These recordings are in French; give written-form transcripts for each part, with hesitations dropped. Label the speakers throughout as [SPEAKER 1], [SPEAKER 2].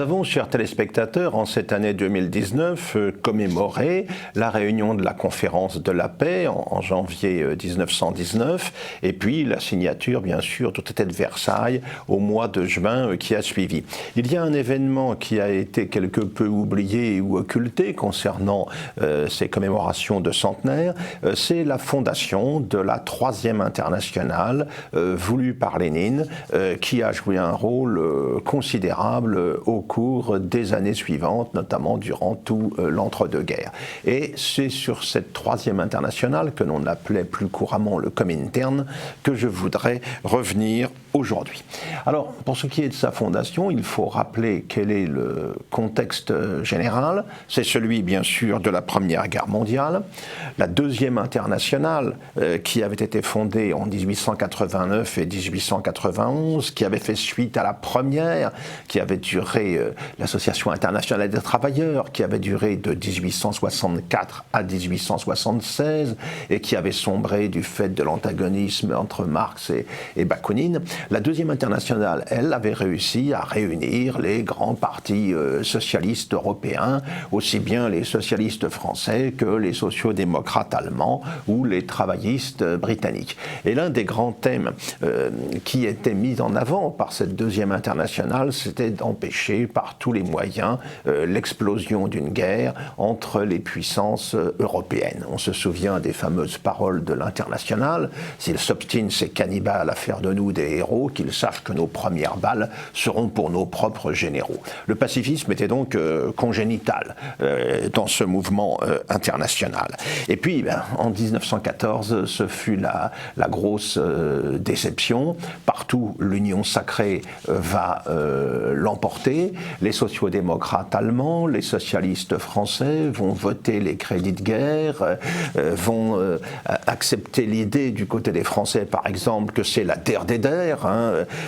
[SPEAKER 1] avons, chers téléspectateurs, en cette année 2019, commémoré la réunion de la conférence de la paix en janvier 1919, et puis la signature, bien sûr, du traité de Versailles au mois de juin qui a suivi. Il y a un événement qui a été quelque peu oublié ou occulté concernant ces commémorations de centenaire, c'est la fondation de la Troisième Internationale voulue par Lénine, qui a joué un rôle considérable au cours des années suivantes, notamment durant tout l'entre-deux-guerres. Et c'est sur cette Troisième Internationale, que l'on appelait plus couramment le Comintern, que je voudrais revenir aujourd'hui. Alors, pour ce qui est de sa fondation, il faut rappeler quel est le contexte général. C'est celui, bien sûr, de la Première Guerre mondiale. La Deuxième Internationale, qui avait été fondée en 1889 et 1891, qui avait fait suite à la première, qui avait duré, l'Association internationale des travailleurs, qui avait duré de 1864 à 1876, et qui avait sombré du fait de l'antagonisme entre Marx et Bakounine. La Deuxième Internationale, elle, avait réussi à réunir les grands partis socialistes européens, aussi bien les socialistes français que les sociaux-démocrates allemands ou les travaillistes britanniques. Et l'un des grands thèmes qui était mis en avant par cette Deuxième Internationale, c'était d'empêcher par tous les moyens l'explosion d'une guerre entre les puissances européennes. On se souvient des fameuses paroles de l'Internationale: s'ils s'obstinent, ces cannibales, à faire de nous des héros, qu'ils sachent que nos premières balles seront pour nos propres généraux. Le pacifisme était donc congénital dans ce mouvement international. Et puis, en 1914, ce fut la grosse déception. Partout, l'Union sacrée va l'emporter. Les sociaux-démocrates allemands, les socialistes français vont voter les crédits de guerre, vont accepter l'idée du côté des Français, par exemple, que c'est la der des der.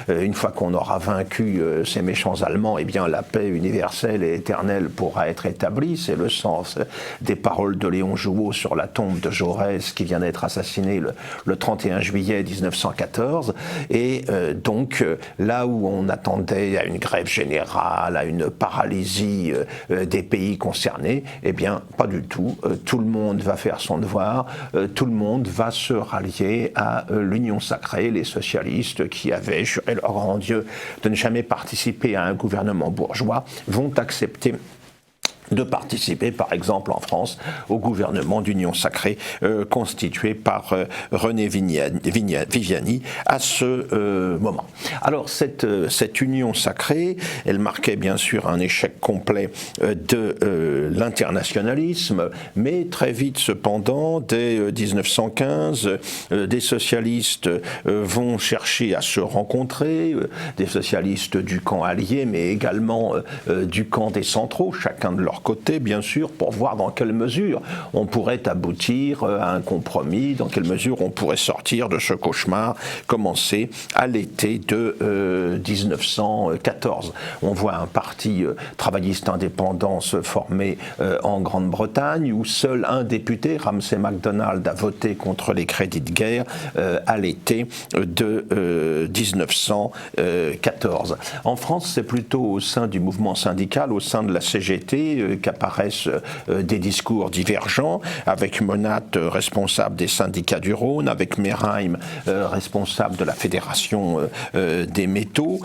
[SPEAKER 1] Une fois qu'on aura vaincu ces méchants Allemands, eh bien la paix universelle et éternelle pourra être établie. C'est le sens des paroles de Léon Jouot sur la tombe de Jaurès, qui vient d'être assassiné le 31 juillet 1914. Et donc, là où on attendait à une grève générale, à une paralysie des pays concernés, eh bien, pas du tout. Tout le monde va faire son devoir, tout le monde va se rallier à l'Union sacrée, les socialistes qui avaient juré leur grand Dieu de ne jamais participer à un gouvernement bourgeois, vont accepter de participer, par exemple en France, au gouvernement d'union sacrée constitué par René Viviani à ce moment. Alors cette union sacrée, elle marquait bien sûr un échec complet de l'internationalisme, mais très vite cependant, dès 1915, des socialistes vont chercher à se rencontrer, des socialistes du camp allié, mais également du camp des centraux, chacun de leur côté, bien sûr, pour voir dans quelle mesure on pourrait aboutir à un compromis, dans quelle mesure on pourrait sortir de ce cauchemar commencé à l'été de 1914. On voit un parti travailliste indépendant se former en Grande-Bretagne, où seul un député, Ramsay MacDonald, a voté contre les crédits de guerre à l'été de 1914. En France, c'est plutôt au sein du mouvement syndical, au sein de la CGT, qu'apparaissent des discours divergents, avec Monat, responsable des syndicats du Rhône, avec Merheim, responsable de la Fédération des métaux.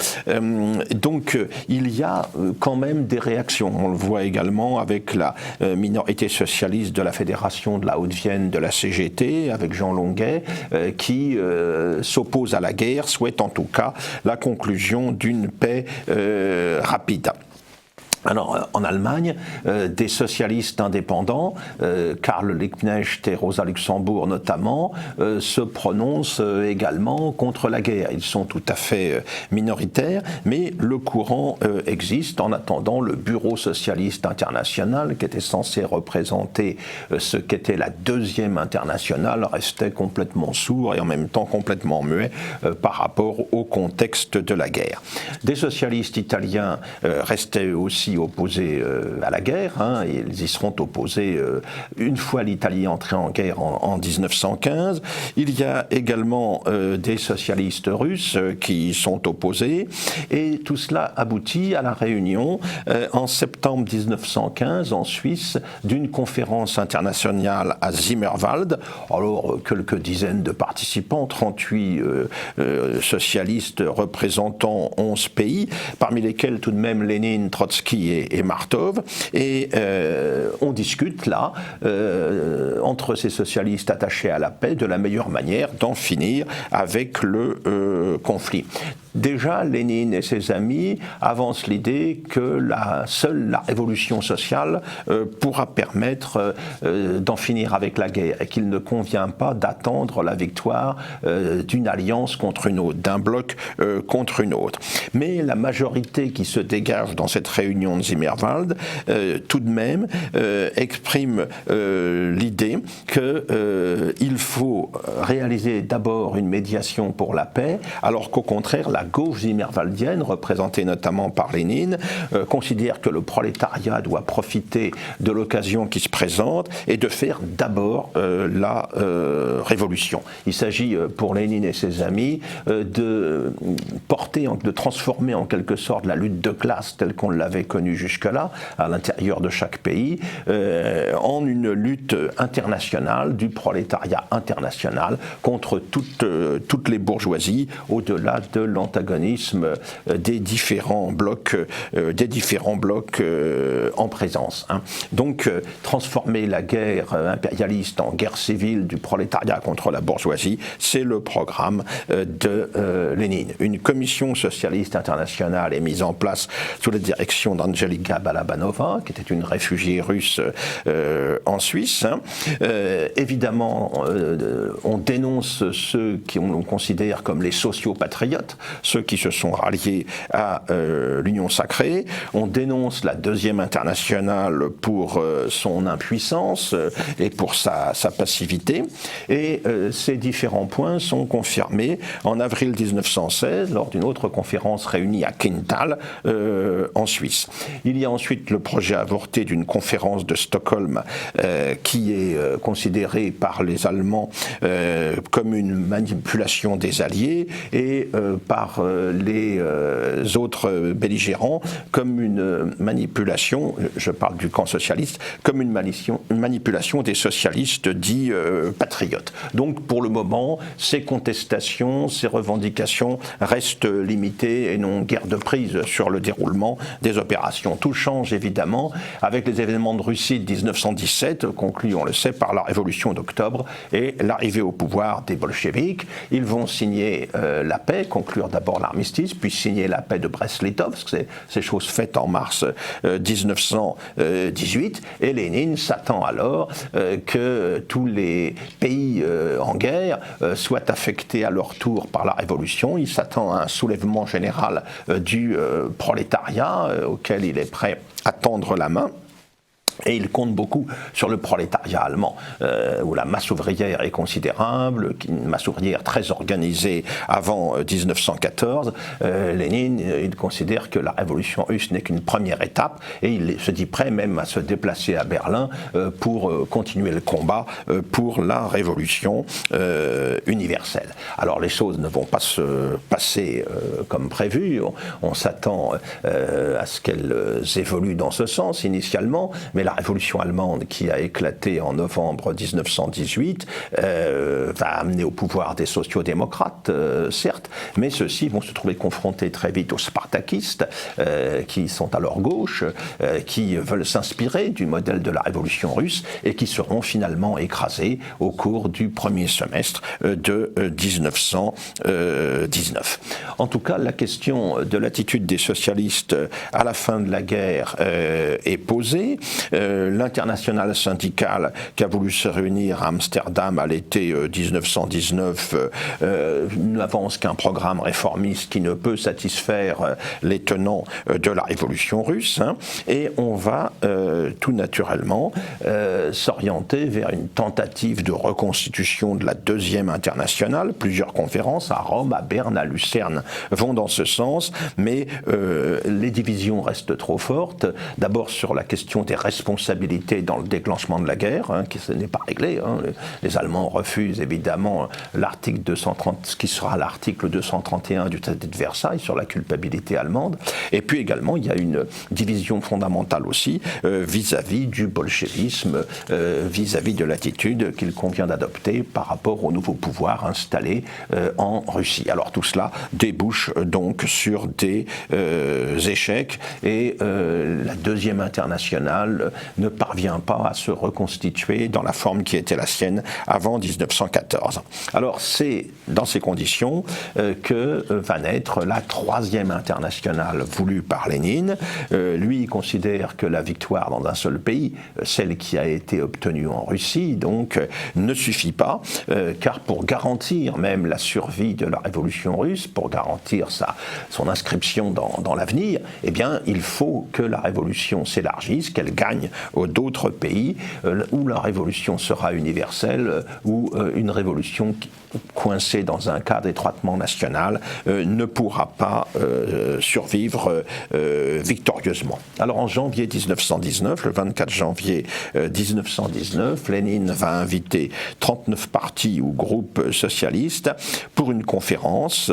[SPEAKER 1] Donc il y a quand même des réactions. On le voit également avec la minorité socialiste de la Fédération de la Haute-Vienne de la CGT, avec Jean Longuet, qui s'oppose à la guerre, souhaite en tout cas la conclusion d'une paix rapide. Alors, en Allemagne, des socialistes indépendants, Karl Liebknecht et Rosa Luxemburg notamment, se prononcent également contre la guerre. Ils sont tout à fait minoritaires, mais le courant existe. En attendant, le Bureau socialiste international, qui était censé représenter ce qu'était la Deuxième Internationale, restait complètement sourd et en même temps complètement muet par rapport au contexte de la guerre. Des socialistes italiens restaient aussi aussi opposés à la guerre. Ils y seront opposés une fois l'Italie entrée en guerre en 1915. Il y a également des socialistes russes qui sont opposés. Et tout cela aboutit à la réunion en septembre 1915 en Suisse d'une conférence internationale à Zimmerwald. Alors, quelques dizaines de participants, 38 socialistes représentant 11 pays, parmi lesquels tout de même Lénine, Trotsky et Martov. Et on discute là, entre ces socialistes attachés à la paix, de la meilleure manière d'en finir avec le conflit. Déjà, Lénine et ses amis avancent l'idée que seule la révolution sociale pourra permettre d'en finir avec la guerre et qu'il ne convient pas d'attendre la victoire d'une alliance contre une autre, d'un bloc contre une autre. Mais la majorité qui se dégage dans cette réunion de Zimmerwald, tout de même, exprime l'idée qu'il faut réaliser d'abord une médiation pour la paix, alors qu'au contraire, la gauche zimmerwaldienne, représentée notamment par Lénine, considère que le prolétariat doit profiter de l'occasion qui se présente et de faire d'abord la révolution. Il s'agit pour Lénine et ses amis de transformer en quelque sorte la lutte de classe telle qu'on l'avait connue jusque-là, à l'intérieur de chaque pays, en une lutte internationale du prolétariat international contre toutes les bourgeoisies, au-delà de l'antagonisme des différents blocs en présence. Donc, transformer la guerre impérialiste en guerre civile du prolétariat contre la bourgeoisie, c'est le programme de Lénine. Une commission socialiste internationale est mise en place sous la direction d'Angelika Balabanova, qui était une réfugiée russe en Suisse. Évidemment, on dénonce ceux qu'on considère comme les sociopatriotes, ceux qui se sont ralliés à l'Union sacrée. On dénonce la Deuxième Internationale pour son impuissance et pour sa passivité. Et ces différents points sont confirmés en avril 1916 lors d'une autre conférence réunie à Quintal en Suisse. Il y a ensuite le projet avorté d'une conférence de Stockholm qui est considérée par les Allemands comme une manipulation des Alliés et par les autres belligérants comme une manipulation, je parle du camp socialiste, comme une manipulation des socialistes dits patriotes. Donc pour le moment, ces contestations, ces revendications restent limitées et n'ont guère de prise sur le déroulement des opérations. Tout change évidemment avec les événements de Russie de 1917, conclus, on le sait, par la révolution d'octobre et l'arrivée au pouvoir des bolcheviks. Ils vont signer la paix, conclure d'abord l'armistice, puis signer la paix de Brest-Litovsk, c'est chose faite en mars 1918, et Lénine s'attend alors que tous les pays en guerre soient affectés à leur tour par la révolution. Il s'attend à un soulèvement général du prolétariat auquel il est prêt à tendre la main. Et il compte beaucoup sur le prolétariat allemand, où la masse ouvrière est considérable, une masse ouvrière très organisée avant 1914. Lénine, il considère que la révolution russe n'est qu'une première étape, et il se dit prêt même à se déplacer à Berlin pour continuer le combat pour la révolution universelle. Alors les choses ne vont pas se passer comme prévu, on s'attend à ce qu'elles évoluent dans ce sens initialement, mais la révolution allemande qui a éclaté en novembre 1918 va amener au pouvoir des sociodémocrates, certes, mais ceux-ci vont se trouver confrontés très vite aux spartakistes qui sont à leur gauche, qui veulent s'inspirer du modèle de la révolution russe et qui seront finalement écrasés au cours du premier semestre de 1919. En tout cas, la question de l'attitude des socialistes à la fin de la guerre est posée. L'internationale syndicale qui a voulu se réunir à Amsterdam à l'été 1919 n'avance qu'un programme réformiste qui ne peut satisfaire les tenants de la révolution russe, hein, et on va tout naturellement s'orienter vers une tentative de reconstitution de la deuxième internationale. Plusieurs conférences à Rome, à Berne, à Lucerne vont dans ce sens, mais les divisions restent trop fortes. D'abord sur la question des responsabilités dans le déclenchement de la guerre, hein, qui n'est pas réglé. Hein. Les Allemands refusent évidemment l'article 230, ce qui sera l'article 231 du traité de Versailles sur la culpabilité allemande. Et puis également, il y a une division fondamentale aussi vis-à-vis du bolchevisme, vis-à-vis de l'attitude qu'il convient d'adopter par rapport au nouveau pouvoir installé en Russie. Alors tout cela débouche donc sur des échecs et la deuxième internationale ne parvient pas à se reconstituer dans la forme qui était la sienne avant 1914. Alors c'est dans ces conditions que va naître la troisième internationale voulue par Lénine. Lui, il considère que la victoire dans un seul pays, celle qui a été obtenue en Russie, donc ne suffit pas, car pour garantir même la survie de la révolution russe, pour garantir son inscription dans l'avenir, eh bien, il faut que la révolution s'élargisse, qu'elle gagne d'autres pays, où la révolution sera universelle, où une révolution coincée dans un cadre étroitement national ne pourra pas survivre victorieusement. Alors en janvier 1919, le 24 janvier 1919, Lénine va inviter 39 partis ou groupes socialistes pour une conférence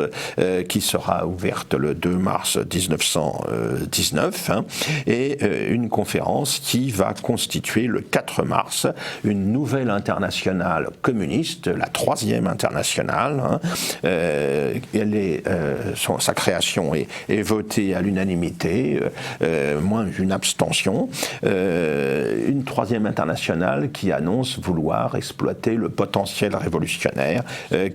[SPEAKER 1] qui sera ouverte le 2 mars 1919, hein, et une conférence qui va constituer le 4 mars une nouvelle internationale communiste, la troisième internationale. Hein. Sa création est votée à l'unanimité, moins une abstention. Une troisième internationale qui annonce vouloir exploiter le potentiel révolutionnaire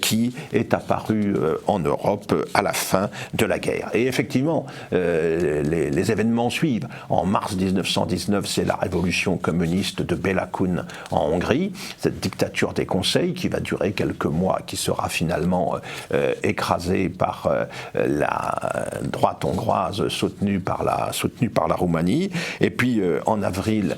[SPEAKER 1] qui est apparu en Europe à la fin de la guerre. Et effectivement, les événements suivent. En mars 1919, c'est la révolution communiste de Béla Kun en Hongrie, cette dictature des conseils qui va durer quelques mois, qui sera finalement écrasée par la droite hongroise soutenue par la Roumanie. Et puis en avril,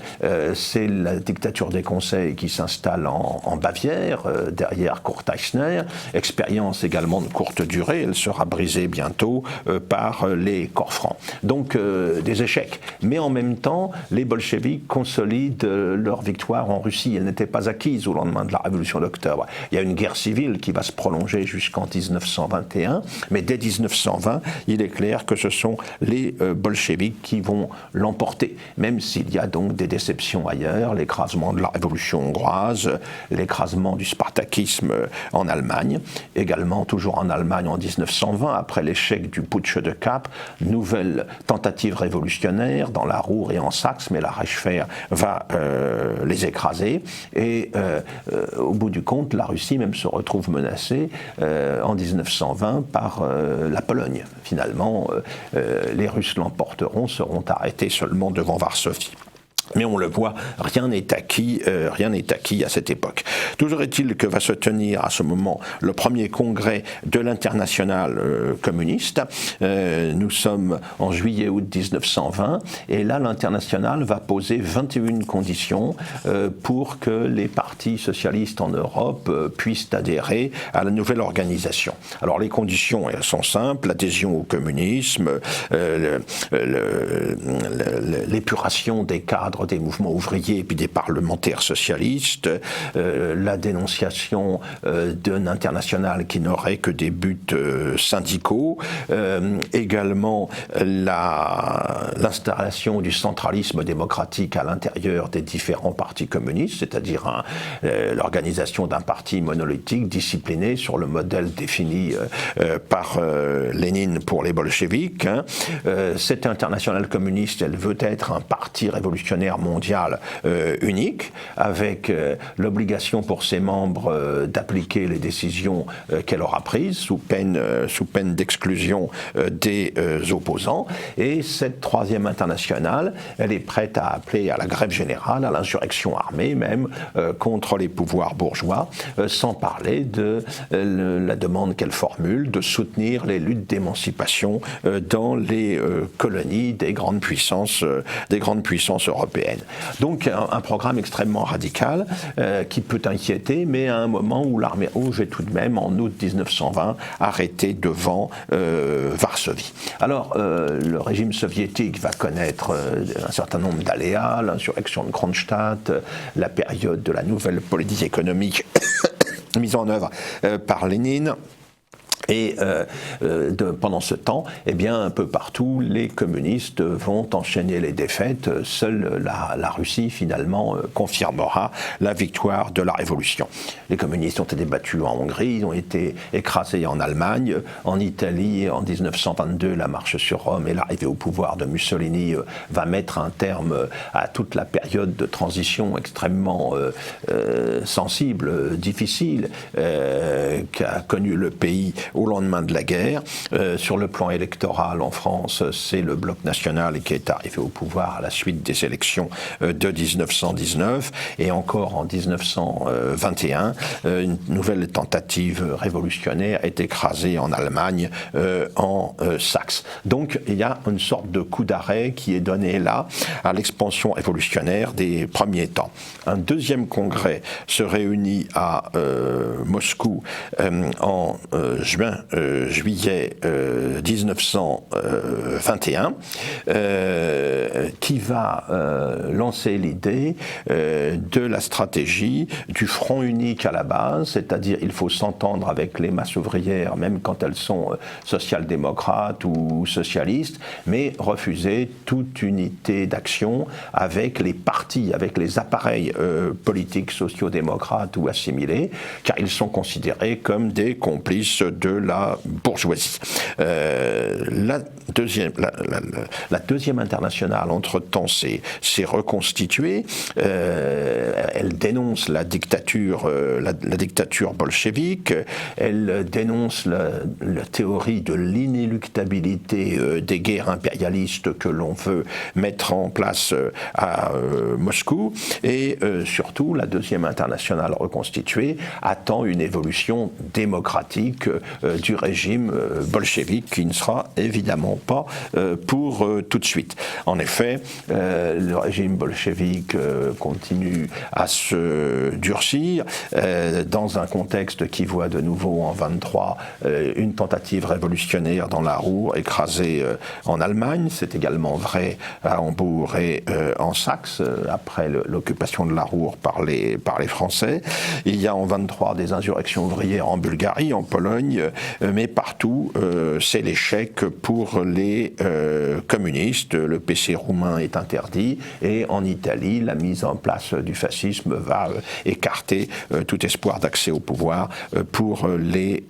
[SPEAKER 1] c'est la dictature des conseils qui s'installe en Bavière, derrière Kurt Eisner. Expérience également de courte durée, elle sera brisée bientôt par les corps francs. Donc des échecs. Mais en même temps, les bolcheviks consolident leur victoire en Russie. Elle n'était pas acquise au lendemain de la révolution d'octobre. Il y a une guerre civile qui va se prolonger jusqu'en 1921, mais dès 1920, il est clair que ce sont les bolcheviks qui vont l'emporter, même s'il y a donc des déceptions ailleurs, l'écrasement de la révolution hongroise, l'écrasement du spartakisme en Allemagne, également toujours en Allemagne en 1920, après l'échec du putsch de Kapp, nouvelle tentative révolutionnaire dans la Ruhr et en Saxe, mais la Reichswehr va les écraser, et au bout du compte, la Russie même se retrouve menacée en 1920 par la Pologne. Finalement, les Russes l'emporteront, seront arrêtés seulement devant Varsovie. Mais on le voit, rien n'est acquis à cette époque. Toujours est-il que va se tenir à ce moment le premier congrès de l'internationale communiste. Nous sommes en juillet-août 1920 et là l'internationale va poser 21 conditions pour que les partis socialistes en Europe puissent adhérer à la nouvelle organisation. Alors les conditions elles sont simples, l'adhésion au communisme, l'épuration des cadres des mouvements ouvriers et puis des parlementaires socialistes, la dénonciation d'un international qui n'aurait que des buts syndicaux, également l'installation du centralisme démocratique à l'intérieur des différents partis communistes, c'est-à-dire l'organisation d'un parti monolithique discipliné sur le modèle défini par Lénine pour les bolcheviks. Cette internationale communiste, elle veut être un parti révolutionnaire guerre mondiale unique, avec l'obligation pour ses membres d'appliquer les décisions qu'elle aura prises sous peine d'exclusion des opposants. Et cette troisième internationale, elle est prête à appeler à la grève générale, à l'insurrection armée même, contre les pouvoirs bourgeois, sans parler de la demande qu'elle formule de soutenir les luttes d'émancipation dans les colonies des grandes puissances européennes. Donc un programme extrêmement radical qui peut inquiéter, mais à un moment où l'armée rouge est tout de même, en août 1920, arrêtée devant Varsovie. Alors, le régime soviétique va connaître un certain nombre d'aléas, l'insurrection de Kronstadt, la période de la nouvelle politique économique mise en œuvre par Lénine. Et pendant ce temps, eh bien, un peu partout, les communistes vont enchaîner les défaites. Seule la Russie, finalement, confirmera la victoire de la Révolution. Les communistes ont été battus en Hongrie, ils ont été écrasés en Allemagne. En Italie, en 1922, la marche sur Rome et l'arrivée au pouvoir de Mussolini va mettre un terme à toute la période de transition extrêmement sensible, difficile, qu'a connu le pays au lendemain de la guerre. Sur le plan électoral en France, c'est le Bloc national qui est arrivé au pouvoir à la suite des élections de 1919. Et encore en 1921, une nouvelle tentative révolutionnaire est écrasée en Allemagne, en Saxe. Donc il y a une sorte de coup d'arrêt qui est donné là à l'expansion révolutionnaire des premiers temps. Un deuxième congrès se réunit à Moscou en juillet 1921, qui va lancer l'idée de la stratégie du front unique à la base, c'est-à-dire il faut s'entendre avec les masses ouvrières, même quand elles sont social-démocrates ou socialistes, mais refuser toute unité d'action avec les partis, avec les appareils politiques sociaux-démocrates ou assimilés, car ils sont considérés comme des complices de la bourgeoisie. La deuxième internationale, entre-temps, s'est reconstituée. Elle dénonce la dictature bolchevique. Elle dénonce la théorie de l'inéluctabilité des guerres impérialistes que l'on veut mettre en place à Moscou. Et surtout, la deuxième internationale reconstituée attend une évolution démocratique du régime bolchevique qui ne sera évidemment pas pour tout de suite. En effet, le régime bolchevique continue à se durcir dans un contexte qui voit de nouveau en 1923 une tentative révolutionnaire dans la Ruhr écrasée en Allemagne. C'est également vrai à Hambourg et en Saxe après l'occupation de la Ruhr par les Français. Il y a en 1923 des insurrections ouvrières en Bulgarie, en Pologne, mais partout c'est l'échec pour les communistes. Le PC roumain est interdit et en Italie, la mise en place du fascisme va écarter tout espoir d'accès au pouvoir pour les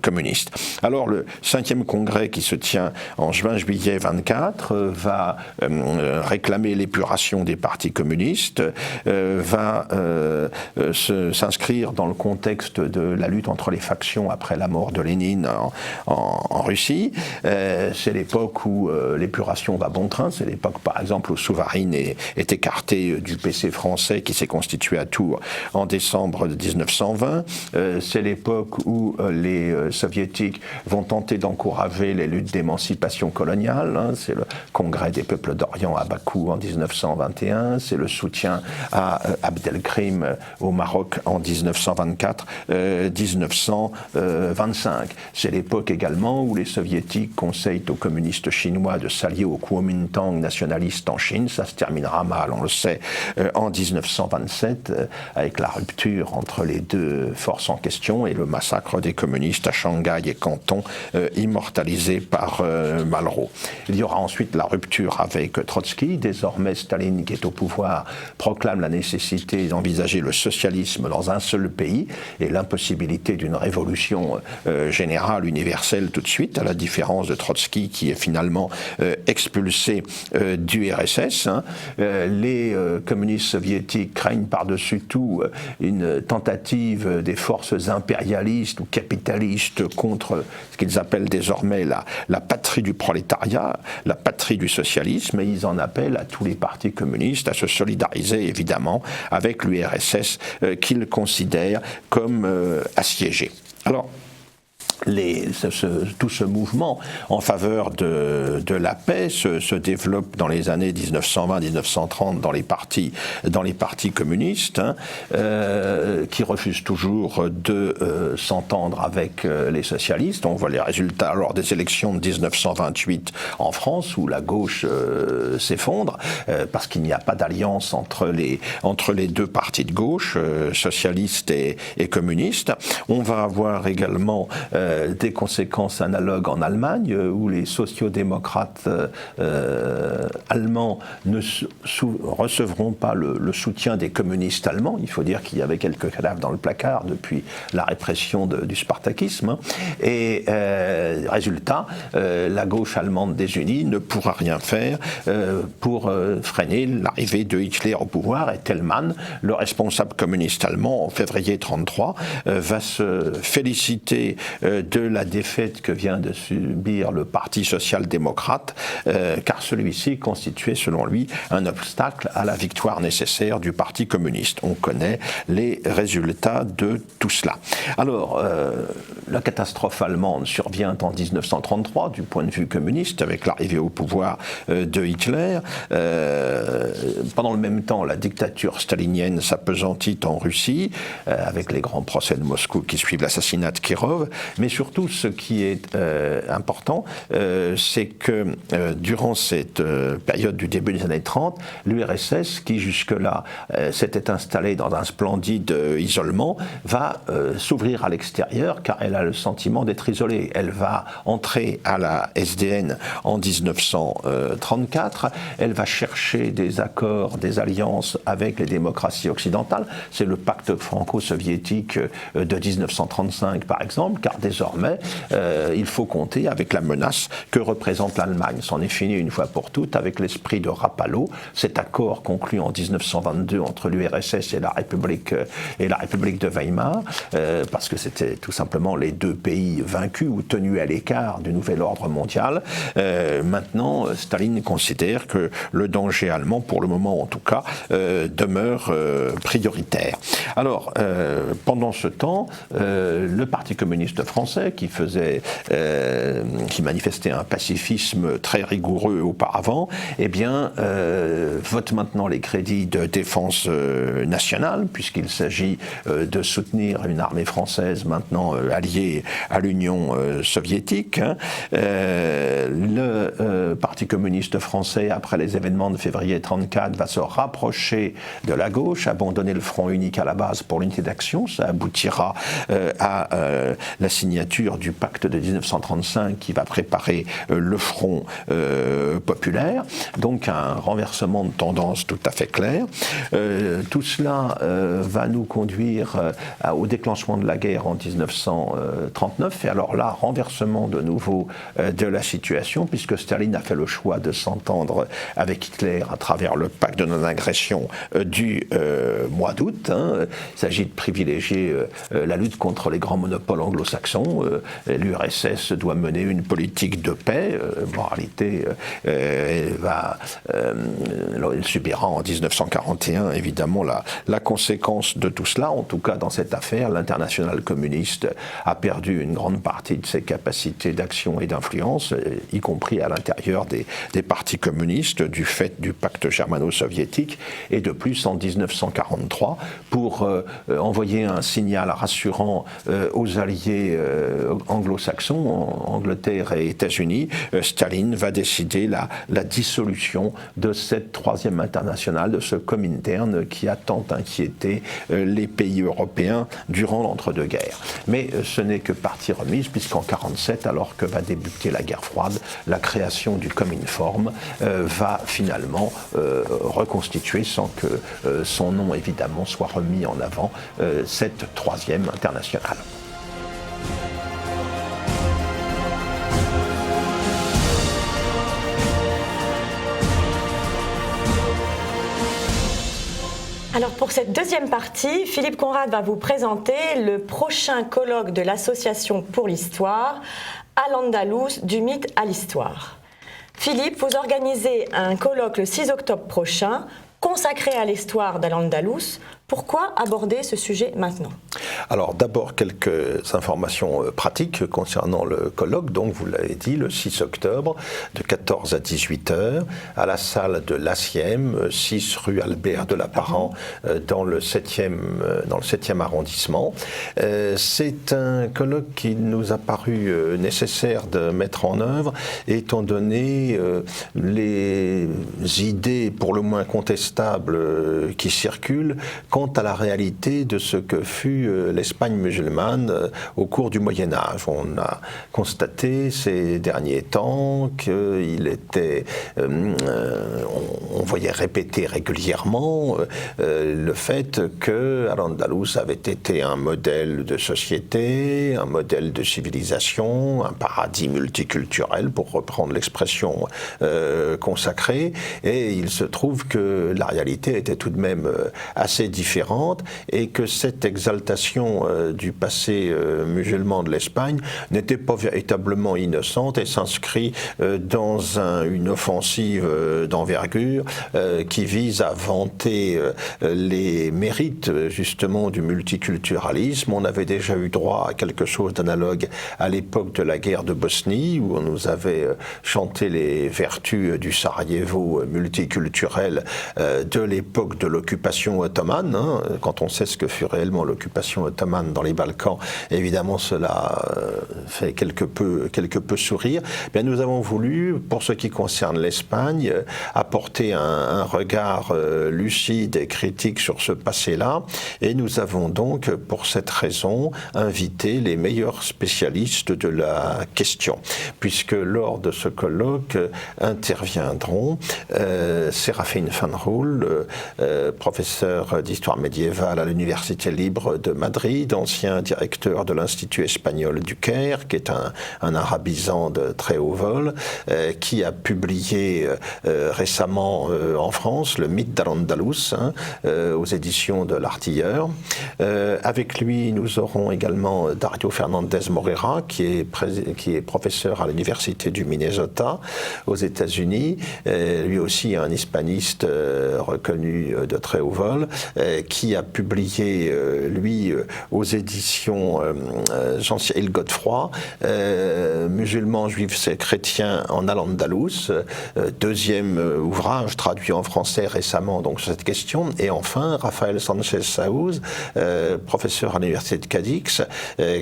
[SPEAKER 1] communistes. Alors le 5e congrès qui se tient en juin-juillet 24 va réclamer l'épuration des partis communistes, va s'inscrire dans le contexte de la lutte entre les factions après la mort de Lénine en Russie. C'est l'époque où l'épuration va bon train. C'est l'époque, par exemple, où Souvarine est écarté du PC français qui s'est constitué à Tours en décembre de 1920. C'est l'époque où les soviétiques vont tenter d'encourager les luttes d'émancipation coloniale. C'est le congrès des peuples d'Orient à Bakou en 1921. C'est le soutien à Abdelkrim au Maroc en 1924-1925. C'est l'époque également où les soviétiques conseillent aux communistes chinois de s'allier au Kuomintang nationaliste en Chine. Ça se terminera mal, on le sait, en 1927, avec la rupture entre les deux forces en question et le massacre des communistes à Shanghai et Canton, immortalisé par Malraux. Il y aura ensuite la rupture avec Trotsky. Désormais, Staline, qui est au pouvoir, proclame la nécessité d'envisager le socialisme dans un seul pays et l'impossibilité d'une révolution général universel tout de suite, à la différence de Trotsky qui est finalement expulsé du RSS. Les communistes soviétiques craignent par-dessus tout une tentative des forces impérialistes ou capitalistes contre ce qu'ils appellent désormais la patrie du prolétariat, la patrie du socialisme, et ils en appellent à tous les partis communistes à se solidariser évidemment avec l'URSS qu'ils considèrent comme assiégé. Alors, tout ce mouvement en faveur de la paix se développe dans les années 1920-1930 dans les partis communistes, qui refusent toujours de s'entendre avec les socialistes. On voit les résultats lors des élections de 1928 en France, où la gauche s'effondre, parce qu'il n'y a pas d'alliance entre les deux partis de gauche, socialistes et communistes. On va avoir également des conséquences analogues en Allemagne, où les sociodémocrates allemands ne recevront pas le soutien des communistes allemands. Il faut dire qu'il y avait quelques cadavres dans le placard depuis la répression du spartakisme. Et résultat, la gauche allemande désunie ne pourra rien faire pour freiner l'arrivée de Hitler au pouvoir. Et Thälmann, le responsable communiste allemand, en février 1933, va se féliciter de la défaite que vient de subir le Parti social-démocrate, car celui-ci constituait, selon lui, un obstacle à la victoire nécessaire du Parti communiste. On connaît les résultats de tout cela. Alors, la catastrophe allemande survient en 1933, du point de vue communiste, avec l'arrivée au pouvoir de Hitler. Pendant le même temps, la dictature stalinienne s'appesantit en Russie, avec les grands procès de Moscou qui suivent l'assassinat de Kirov. Mais surtout, ce qui est important, c'est que durant cette période du début des années 30, l'URSS, qui jusque-là s'était installée dans un splendide isolement, va s'ouvrir à l'extérieur, car elle a le sentiment d'être isolée. Elle va entrer à la SDN en 1934, elle va chercher des accords, des alliances avec les démocraties occidentales. C'est le pacte franco-soviétique de 1935, par exemple, car désormais, il faut compter avec la menace que représente l'Allemagne. C'en est fini une fois pour toutes avec l'esprit de Rapallo, cet accord conclu en 1922 entre l'URSS et la République de Weimar, parce que c'était tout simplement les deux pays vaincus ou tenus à l'écart du nouvel ordre mondial. Maintenant, Staline considère que le danger allemand, pour le moment en tout cas, demeure prioritaire. Alors, pendant ce temps, le Parti communiste français, qui manifestait un pacifisme très rigoureux auparavant, eh bien, vote maintenant les crédits de défense nationale, puisqu'il s'agit de soutenir une armée française maintenant alliée à l'Union soviétique. Le Parti communiste français, après les événements de février 1934, va se rapprocher de la gauche, abandonner le front unique à la base pour l'unité d'action. Ça aboutira à la signature du pacte de 1935 qui va préparer le front populaire. Donc un renversement de tendance tout à fait clair. Tout cela va nous conduire au déclenchement de la guerre en 1939. Et alors là, renversement de nouveau de la situation, puisque Staline a fait le choix de s'entendre avec Hitler à travers le pacte de non-agression du mois d'août. Il s'agit de privilégier la lutte contre les grands monopoles anglo-saxons. L'URSS doit mener une politique de paix. Moralité, elle subira en 1941 évidemment la conséquence de tout cela. En tout cas, dans cette affaire, l'internationale communiste a perdu une grande partie de ses capacités d'action et d'influence, y compris à l'intérieur des partis communistes, du fait du pacte germano-soviétique. Et de plus, en 1943, pour envoyer un signal rassurant aux alliés anglo-saxons, Angleterre et États-Unis, Staline va décider la dissolution de cette troisième internationale, de ce Comintern qui a tant inquiété les pays européens durant l'entre-deux-guerres. Mais ce n'est que partie remise, puisqu'en 1947, alors que va débuter la guerre froide, la création du Cominform va finalement reconstituer, sans que son nom évidemment soit remis en avant, cette troisième internationale.
[SPEAKER 2] Alors pour cette deuxième partie, Philippe Conrad va vous présenter le prochain colloque de l'Association pour l'Histoire, Al-Andalus, du mythe à l'histoire. Philippe, vous organisez un colloque le 6 octobre prochain, consacré à l'histoire d'Al-Andalus. Pourquoi aborder ce sujet maintenant ?
[SPEAKER 1] Alors d'abord quelques informations pratiques concernant le colloque. Donc vous l'avez dit, le 6 octobre de 14 à 18 h à la salle de l'ASIEM, 6 rue Albert de Lapparent, dans le 7e arrondissement. C'est un colloque qui nous a paru nécessaire de mettre en œuvre étant donné les idées pour le moins contestables qui circulent quant à la réalité de ce que fut l'Espagne musulmane au cours du Moyen-Âge. On a constaté ces derniers temps qu'il était, on voyait répéter régulièrement le fait que Al-Andalus avait été un modèle de société, un modèle de civilisation, un paradis multiculturel, pour reprendre l'expression consacrée, et il se trouve que la réalité était tout de même assez différente et que cette exaltation du passé musulman de l'Espagne n'était pas véritablement innocente et s'inscrit dans une offensive d'envergure qui vise à vanter les mérites justement du multiculturalisme. On avait déjà eu droit à quelque chose d'analogue à l'époque de la guerre de Bosnie, où on nous avait chanté les vertus du Sarajevo multiculturel de l'époque de l'occupation ottomane. Quand on sait ce que fut réellement l'occupation ottomane dans les Balkans, évidemment cela fait quelque peu sourire. Bien, nous avons voulu, pour ce qui concerne l'Espagne, apporter un regard lucide et critique sur ce passé-là, et nous avons donc, pour cette raison, invité les meilleurs spécialistes de la question, puisque lors de ce colloque interviendront Séraphine Van Roel, professeur d'histoire médiévale à l'Université libre de Madrid, ancien directeur de l'Institut espagnol du Caire, qui est un arabisant de très haut vol, qui a publié récemment en France le mythe d'Al-Andalus, aux éditions de l'Artilleur. Avec lui, nous aurons également Dario Fernandez Morera, qui est professeur à l'Université du Minnesota aux États-Unis, lui aussi un hispaniste reconnu de très haut vol, qui a publié, lui, aux éditions Jean-Cyril Godefroy, Musulmans, Juifs et Chrétiens en Al-Andalus, deuxième ouvrage traduit en français récemment donc, sur cette question. Et enfin, Rafael Sanchez Saúz, professeur à l'Université de Cadix,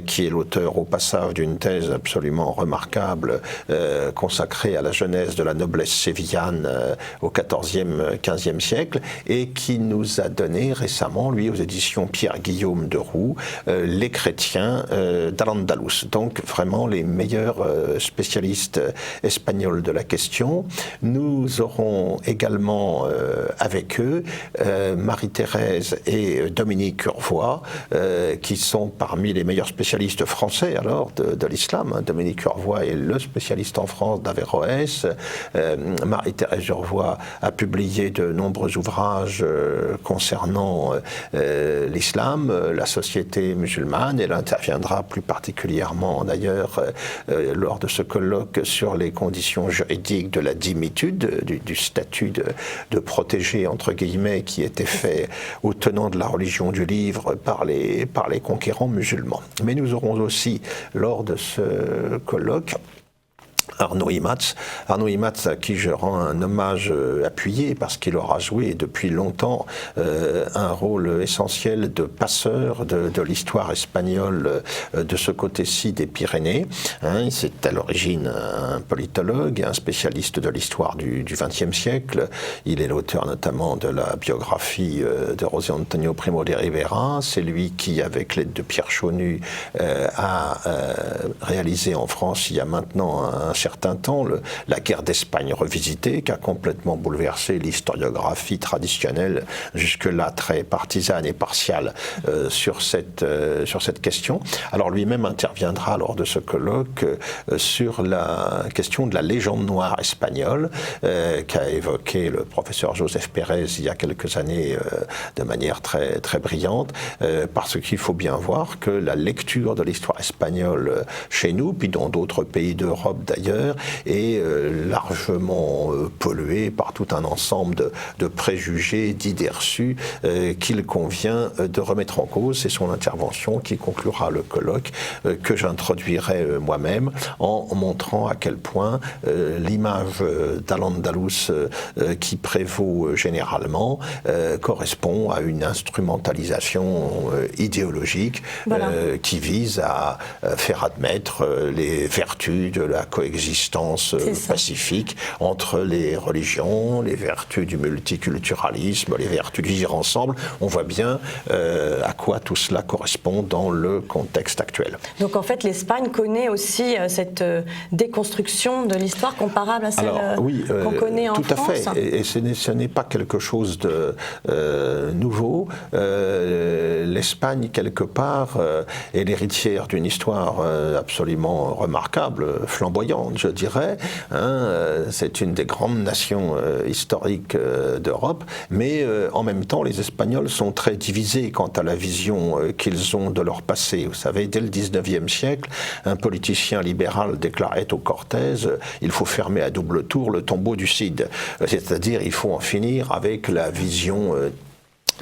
[SPEAKER 1] qui est l'auteur au passage d'une thèse absolument remarquable consacrée à la genèse de la noblesse sévillane au XIVe, XVe siècle, et qui nous a donné récemment, lui, aux éditions Pierre-Guillaume de Roux, Les chrétiens d'Al-Andalus. Donc vraiment les meilleurs spécialistes espagnols de la question. Nous aurons également avec eux Marie-Thérèse et Dominique Urvois, qui sont parmi les meilleurs spécialistes français alors de l'islam. Dominique Urvois est le spécialiste en France d'Averroès. Marie-Thérèse Urvois a publié de nombreux ouvrages concernant l'islam, la société musulmane. Elle interviendra plus particulièrement d'ailleurs lors de ce colloque sur les conditions juridiques de la dhimitude, du statut de protégé entre guillemets qui était fait aux tenants de la religion du livre par les conquérants musulmans. Mais nous aurons aussi lors de ce colloque Arnaud Imatz à qui je rends un hommage appuyé parce qu'il aura joué depuis longtemps un rôle essentiel de passeur de l'histoire espagnole de ce côté-ci des Pyrénées. C'est à l'origine un politologue, un spécialiste de l'histoire du XXe siècle. Il est l'auteur notamment de la biographie de José Antonio Primo de Rivera. C'est lui qui, avec l'aide de Pierre Chaunu, a réalisé en France il y a maintenant un un certain temps, la guerre d'Espagne revisitée, qui a complètement bouleversé l'historiographie traditionnelle, jusque-là très partisane et partiale sur cette question. Alors lui-même interviendra lors de ce colloque sur la question de la légende noire espagnole, qu'a évoqué le professeur Joseph Pérez il y a quelques années de manière très, très brillante, parce qu'il faut bien voir que la lecture de l'histoire espagnole chez nous, puis dans d'autres pays d'Europe d'ailleurs, est largement polluée par tout un ensemble de préjugés, d'idées reçues qu'il convient de remettre en cause. C'est son intervention qui conclura le colloque que j'introduirai moi-même en montrant à quel point l'image d'Al-Andalus qui prévaut généralement correspond à une instrumentalisation idéologique qui vise à faire admettre les vertus de la coexistence pacifique entre les religions, les vertus du multiculturalisme, les vertus du vivre ensemble. On voit bien à quoi tout cela correspond dans le contexte actuel.
[SPEAKER 2] Donc en fait, l'Espagne connaît aussi cette déconstruction de l'histoire comparable à celle qu'on connaît en France.
[SPEAKER 1] Tout à fait, et ce n'est pas quelque chose de nouveau. L'Espagne, quelque part, est l'héritière d'une histoire absolument remarquable, flamboyante, je dirais. C'est une des grandes nations historiques d'Europe, mais en même temps, les Espagnols sont très divisés quant à la vision qu'ils ont de leur passé. Vous savez, dès le 19e siècle, un politicien libéral déclarait au Cortés « il faut fermer à double tour le tombeau du Cid ». C'est-à-dire, il faut en finir avec la vision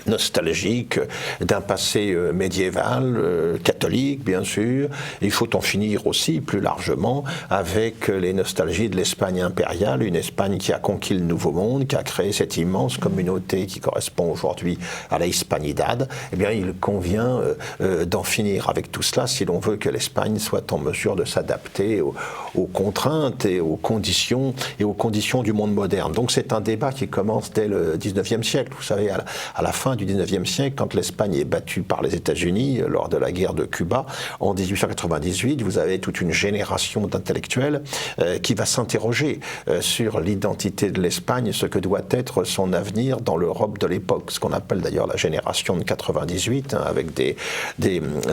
[SPEAKER 1] nostalgique d'un passé médiéval, catholique bien sûr. Il faut en finir aussi plus largement avec les nostalgies de l'Espagne impériale, une Espagne qui a conquis le Nouveau Monde, qui a créé cette immense communauté qui correspond aujourd'hui à la Hispanidad. Eh bien, il convient d'en finir avec tout cela si l'on veut que l'Espagne soit en mesure de s'adapter aux contraintes et aux conditions du monde moderne. Donc c'est un débat qui commence dès le 19e siècle. Vous savez, à la fin du 19e siècle, quand l'Espagne est battue par les États-Unis lors de la guerre de Cuba en 1898, vous avez toute une génération d'intellectuels qui va s'interroger sur l'identité de l'Espagne, ce que doit être son avenir dans l'Europe de l'époque, ce qu'on appelle d'ailleurs la génération de 98, avec des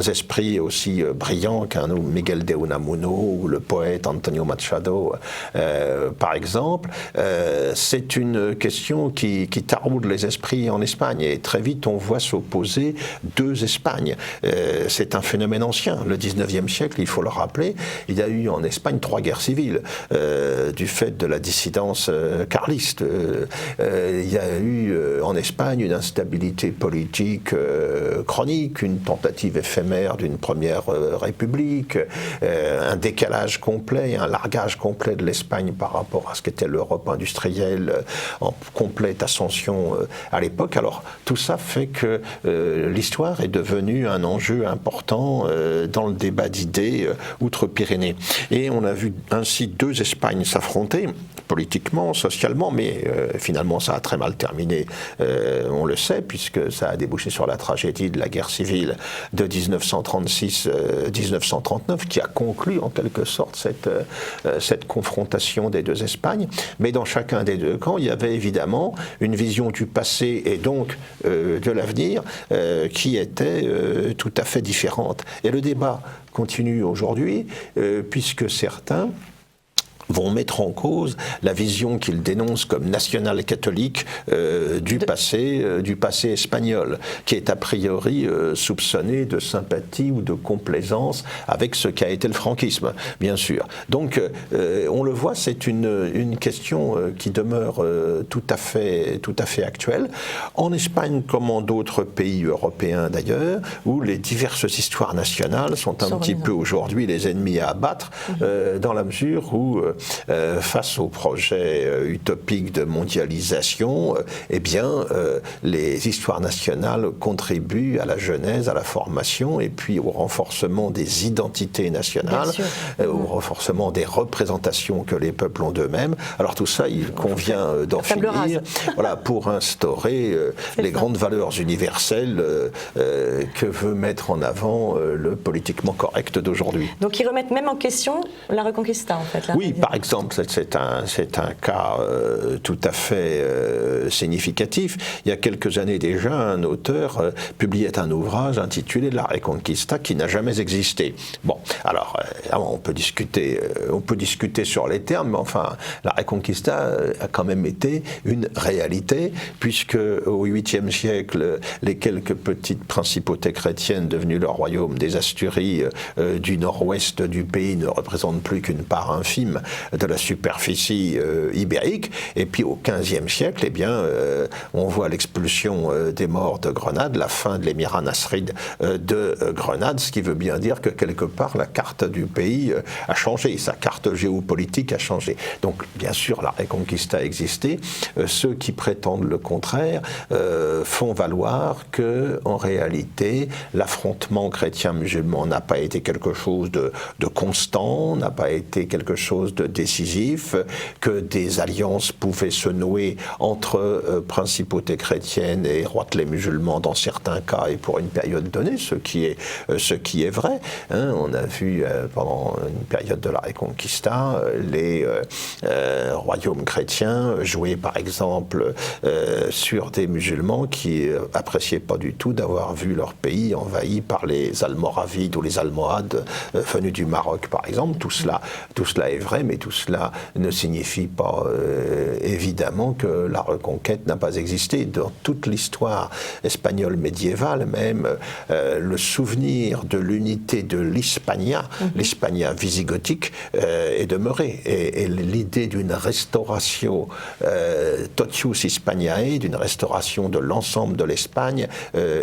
[SPEAKER 1] esprits aussi brillants qu'un Miguel de Unamuno ou le poète Antonio Machado, par exemple. C'est une question qui taraude les esprits en Espagne, et très vite on voit s'opposer deux Espagnes. C'est un phénomène ancien. Le 19e siècle, il faut le rappeler, il y a eu en Espagne 3 guerres civiles du fait de la dissidence carliste. Il y a eu en Espagne une instabilité politique chronique, une tentative éphémère d'une première république, un décalage complet, un largage complet de l'Espagne par rapport à ce qu'était l'Europe industrielle en complète ascension à l'époque. Alors tout ça fait que l'histoire est devenue un enjeu important dans le débat d'idées outre-Pyrénées. Et on a vu ainsi deux Espagnes s'affronter, politiquement, socialement, mais finalement ça a très mal terminé, on le sait, puisque ça a débouché sur la tragédie de la guerre civile de 1936-1939, qui a conclu en quelque sorte cette confrontation des deux Espagnes. Mais dans chacun des deux camps, il y avait évidemment une vision du passé et donc de l'avenir qui était tout à fait différente. Et le débat continue aujourd'hui, puisque certains vont mettre en cause la vision qu'ils dénoncent comme national-catholique du passé espagnol, qui est a priori soupçonné de sympathie ou de complaisance avec ce qu'a été le franquisme, bien sûr. Donc, on le voit, c'est une question qui demeure tout à fait actuelle. En Espagne, comme en d'autres pays européens d'ailleurs, où les diverses histoires nationales sont un petit peu aujourd'hui les ennemis à abattre, dans la mesure où face au projet utopique de mondialisation, eh bien, les histoires nationales contribuent à la genèse, à la formation et puis au renforcement des identités nationales, au renforcement des représentations que les peuples ont d'eux-mêmes. Alors tout ça, il convient d'en finir, voilà, pour instaurer les grandes valeurs universelles que veut mettre en avant le politiquement correct d'aujourd'hui.
[SPEAKER 2] Donc ils remettent même en question la Reconquista, en fait.
[SPEAKER 1] Oui, par exemple, c'est un cas tout à fait significatif. Il y a quelques années déjà, un auteur publiait un ouvrage intitulé La Reconquista qui n'a jamais existé. Bon, alors, on peut discuter sur les termes, mais enfin, la Reconquista a quand même été une réalité, puisque au 8e siècle, les quelques petites principautés chrétiennes devenues le royaume des Asturies du nord-ouest du pays ne représentent plus qu'une part infime de la superficie ibérique. Et puis au 15e siècle, eh bien, on voit l'expulsion des Maures de Grenade, la fin de l'émirat nasride de Grenade, ce qui veut bien dire que quelque part la carte du pays a changé, sa carte géopolitique a changé. Donc bien sûr la Reconquista a existé. Ceux qui prétendent le contraire font valoir que en réalité l'affrontement chrétien-musulman n'a pas été quelque chose de constant, n'a pas été quelque chose de décisif, que des alliances pouvaient se nouer entre principautés chrétiennes et roitelets musulmans dans certains cas et pour une période donnée, ce qui est vrai. Hein, on a vu pendant une période de la Reconquista les royaumes chrétiens jouer par exemple sur des musulmans qui appréciaient pas du tout d'avoir vu leur pays envahi par les Almoravides ou les Almohades venus du Maroc par exemple. Tout cela est vrai, mais tout cela ne signifie pas évidemment que la reconquête n'a pas existé. Dans toute l'histoire espagnole médiévale même, le souvenir de l'unité de l'Hispania, l'Hispania visigothique, est demeuré. Et l'idée d'une restauration totius Hispaniae, d'une restauration de l'ensemble de l'Espagne,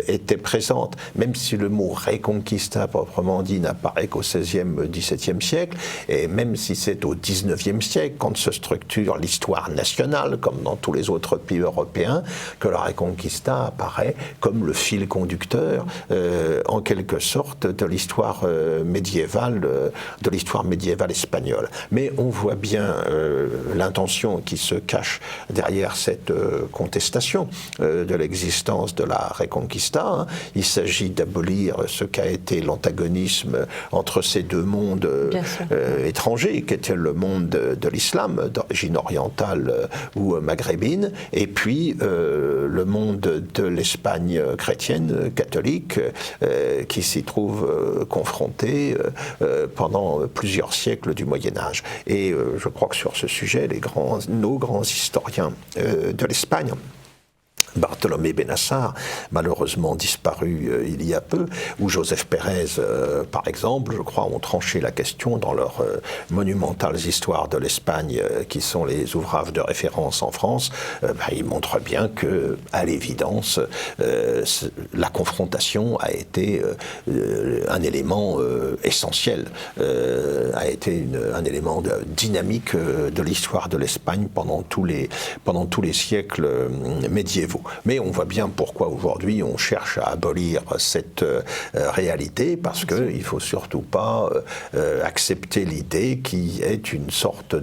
[SPEAKER 1] était présente. Même si le mot reconquista proprement dit n'apparaît qu'au XVIe, XVIIe siècle, et même si c'est au XIXe siècle, quand se structure l'histoire nationale, comme dans tous les autres pays européens, que la Reconquista apparaît comme le fil conducteur, en quelque sorte, de l'histoire médiévale espagnole. Mais on voit bien l'intention qui se cache derrière cette contestation de l'existence de la Reconquista. Hein. Il s'agit d'abolir ce qu'a été l'antagonisme entre ces deux mondes étrangers, qui était le monde de l'islam, d'origine orientale ou maghrébine, et puis le monde de l'Espagne chrétienne, catholique, qui s'y trouve confronté pendant plusieurs siècles du Moyen-Âge. Et je crois que sur ce sujet, nos grands historiens de l'Espagne, Bartolomé Benassar, malheureusement disparu il y a peu, ou Joseph Pérez, par exemple, je crois, ont tranché la question dans leurs monumentales histoires de l'Espagne, qui sont les ouvrages de référence en France. Ils montrent bien que, à l'évidence, la confrontation a été un élément essentiel, a été un élément dynamique de l'histoire de l'Espagne pendant tous les siècles médiévaux. Mais on voit bien pourquoi aujourd'hui on cherche à abolir cette réalité, parce qu'il ne faut surtout pas accepter l'idée qui est une sorte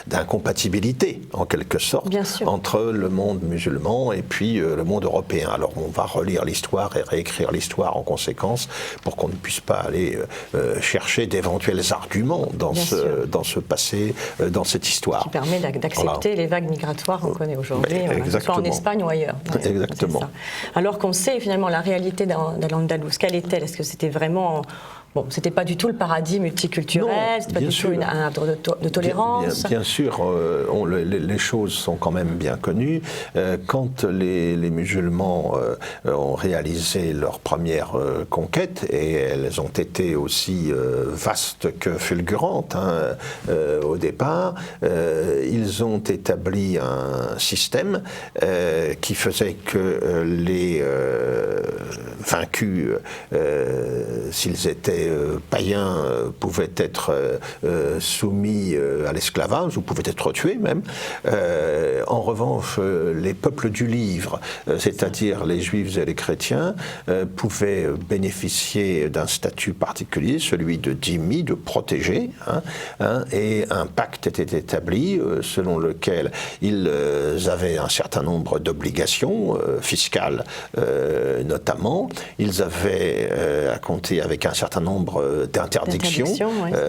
[SPEAKER 1] d'incompatibilité, en quelque sorte, entre le monde musulman et puis le monde européen. Alors on va relire l'histoire et réécrire l'histoire en conséquence pour qu'on ne puisse pas aller chercher d'éventuels arguments dans ce passé, dans cette histoire.
[SPEAKER 2] Qui permet d'accepter les vagues migratoires qu'on connaît aujourd'hui, que ce soit en Espagne ou ailleurs.
[SPEAKER 1] Exactement.
[SPEAKER 2] Alors qu'on sait finalement la réalité d'Al-Andalus, quelle est-elle? Est-ce que c'était vraiment... Bon, c'était pas du tout le paradis multiculturel, c'était pas du tout un cadre de tolérance.
[SPEAKER 1] Bien sûr, les choses sont quand même bien connues. Quand les musulmans ont réalisé leur première conquête, et elles ont été aussi vastes que fulgurantes au départ, ils ont établi un système qui faisait que les vaincus, s'ils étaient païens, pouvaient être soumis à l'esclavage ou pouvaient être tués même. En revanche, les peuples du livre, c'est-à-dire les juifs et les chrétiens, pouvaient bénéficier d'un statut particulier, celui de dhimmi, de protégé, et un pacte était établi selon lequel ils avaient un certain nombre d'obligations fiscales notamment. Ils avaient à compter avec un certain nombre nombre d'interdictions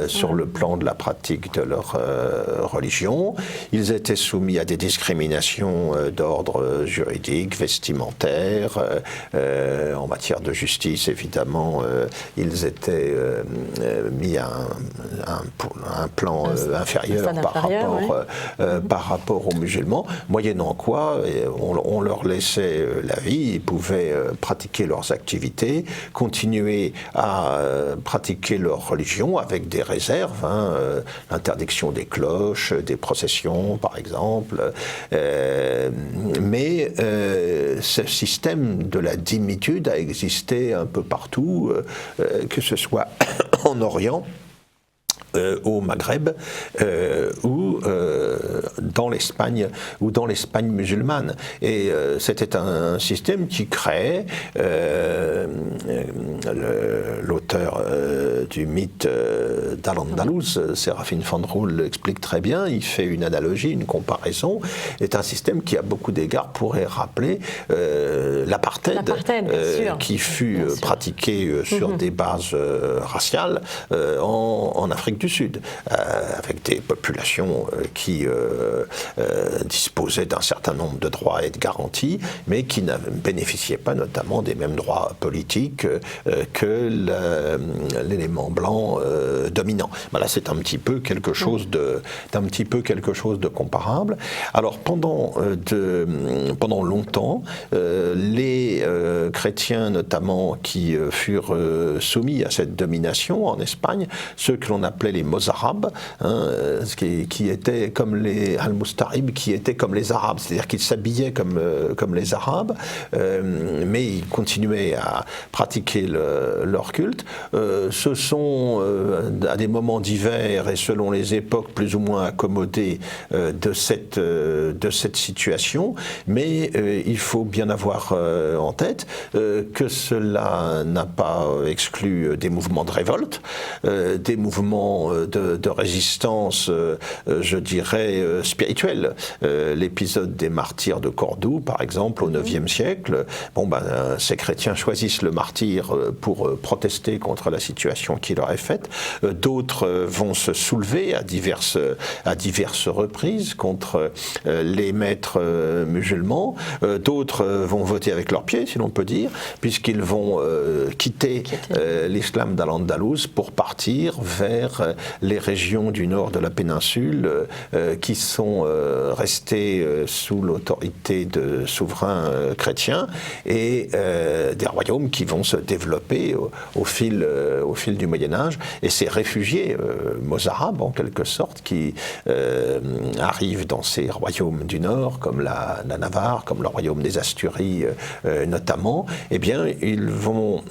[SPEAKER 1] sur le plan de la pratique de leur religion. Ils étaient soumis à des discriminations d'ordre juridique, vestimentaire, en matière de justice, évidemment, ils étaient mis à un plan inférieur par rapport aux musulmans, moyennant quoi on leur laissait la vie, ils pouvaient pratiquer leurs activités, continuer à pratiquer leur religion avec des réserves, l'interdiction des cloches, des processions par exemple, mais ce système de la dhimmitude a existé un peu partout, que ce soit en Orient, au Maghreb ou dans l'Espagne musulmane. Et c'était un système qui créait, l'auteur du mythe d'Al-Andalus, Séraphin Fandroul l'explique très bien, il fait une analogie, une comparaison, est un système qui à beaucoup d'égards pourrait rappeler l'apartheid qui fut pratiqué sur des bases raciales en Afrique du Sud, avec des populations qui disposaient d'un certain nombre de droits et de garanties, mais qui ne bénéficiaient pas notamment des mêmes droits politiques que l'élément blanc dominant. Là, c'est un petit peu quelque chose de comparable. Alors, pendant longtemps, les chrétiens, notamment, qui furent soumis à cette domination en Espagne, ceux que l'on appelait les mozarabes, qui étaient comme les al-mustarib, qui étaient comme les arabes, c'est-à-dire qu'ils s'habillaient comme les arabes, mais ils continuaient à pratiquer leur culte. Ce sont à des moments divers et selon les époques plus ou moins accommodés de cette situation, mais il faut bien avoir en tête que cela n'a pas exclu des mouvements de révolte, des mouvements de résistance, je dirais, spirituelle. L'épisode des martyrs de Cordoue, par exemple, au IXe siècle, ces chrétiens choisissent le martyr pour protester contre la situation qui leur est faite. D'autres vont se soulever à diverses reprises contre les maîtres musulmans. D'autres vont voter avec leurs pieds, si l'on peut dire, puisqu'ils vont quitter l'islam d'Al-Andalus pour partir vers les régions du nord de la péninsule qui sont restées sous l'autorité de souverains chrétiens et des royaumes qui vont se développer au fil du Moyen-Âge. Et ces réfugiés mozarabes, en quelque sorte, qui arrivent dans ces royaumes du nord, comme la Navarre, comme le royaume des Asturies notamment, eh bien, ils vont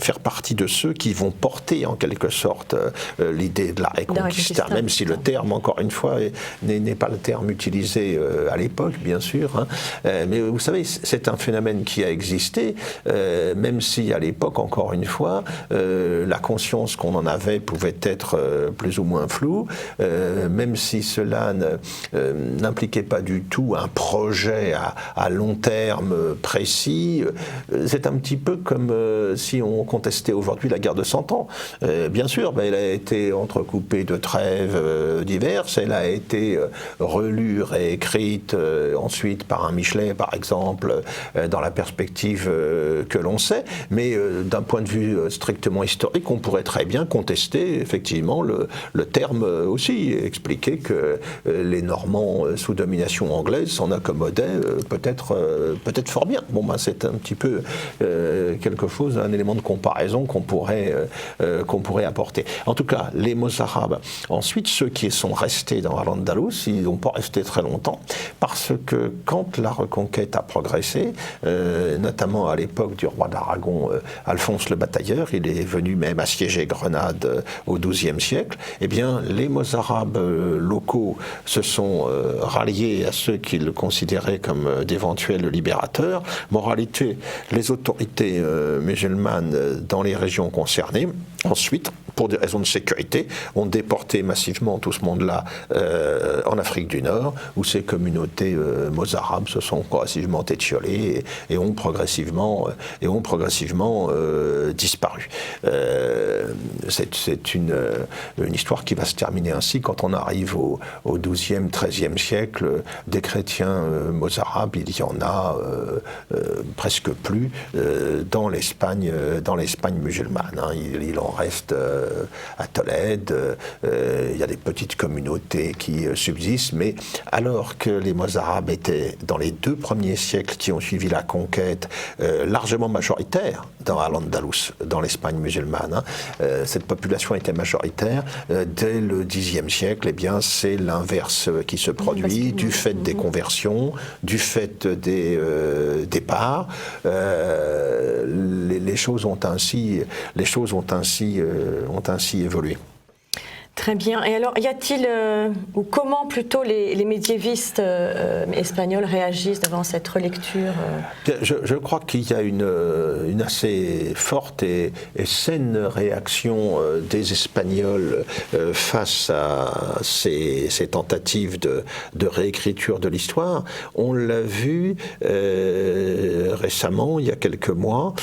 [SPEAKER 1] faire partie de ceux qui vont porter, en quelque sorte, l'idée de la Reconquista, même si le terme, encore une fois, n'est pas le terme utilisé à l'époque, bien sûr. Mais vous savez, c'est un phénomène qui a existé, même si à l'époque, encore une fois, la conscience qu'on en avait pouvait être plus ou moins floue, même si cela n'impliquait pas du tout un projet à long terme précis. C'est un petit peu comme si on contestait aujourd'hui la guerre de 100 ans. Bien sûr, elle a été entrecoupée de trêves diverses, elle a été relue, réécrite ensuite par un Michelet, par exemple, dans la perspective que l'on sait, mais d'un point de vue strictement historique, on pourrait très bien contester effectivement le terme aussi, expliquer que les Normands sous domination anglaise s'en accommodaient peut-être fort bien. C'est un petit peu quelque chose, un élément de comparaison qu'on pourrait apporter. En tout cas, les mozarabes, ensuite, ceux qui sont restés dans Al-Andalus, ils n'ont pas resté très longtemps, parce que quand la reconquête a progressé, notamment à l'époque du roi d'Aragon, Alphonse le Batailleur, il est venu même assiéger Grenade au XIIe siècle, eh bien, les mozarabes locaux se sont ralliés à ceux qu'ils considéraient comme d'éventuels libérateurs. Moralité, les autorités musulmanes dans les régions concernées Ensuite, pour des raisons de sécurité, ont déporté massivement tout ce monde-là en Afrique du Nord, où ces communautés mozarabes se sont progressivement étiolées et ont progressivement disparu. C'est une histoire qui va se terminer ainsi quand on arrive au XIIe, XIIIe siècle. Des chrétiens mozarabes, il y en a presque plus dans l'Espagne musulmane. Hein. Il en reste à Tolède, il y a des petites communautés qui subsistent, mais alors que les Mozarabes étaient, dans les 2 premiers siècles qui ont suivi la conquête, largement majoritaires dans Al-Andalus, dans l'Espagne musulmane, hein, cette population était majoritaire, dès le Xe siècle, eh bien, c'est l'inverse qui se produit, du fait des conversions, du fait des départs. Les choses ont ainsi évolué.
[SPEAKER 2] Très bien. Et alors, y a-t-il, ou comment plutôt les médiévistes espagnols réagissent devant cette relecture
[SPEAKER 1] Je crois qu'il y a une assez forte et saine réaction des Espagnols face à ces tentatives de réécriture de l'histoire. On l'a vu récemment, il y a quelques mois,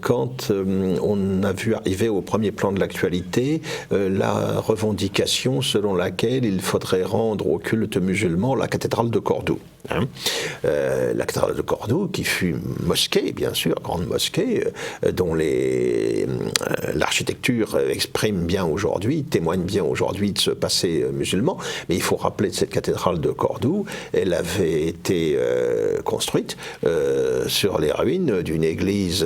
[SPEAKER 1] quand on a vu arriver au premier plan de l'actualité la revendication selon laquelle il faudrait rendre au culte musulman la cathédrale de Cordoue. Hein. La cathédrale de Cordoue, qui fut mosquée, bien sûr, grande mosquée, dont l'architecture exprime bien aujourd'hui, témoigne bien aujourd'hui de ce passé musulman. Mais il faut rappeler de cette cathédrale de Cordoue, elle avait été construite sur les ruines d'une église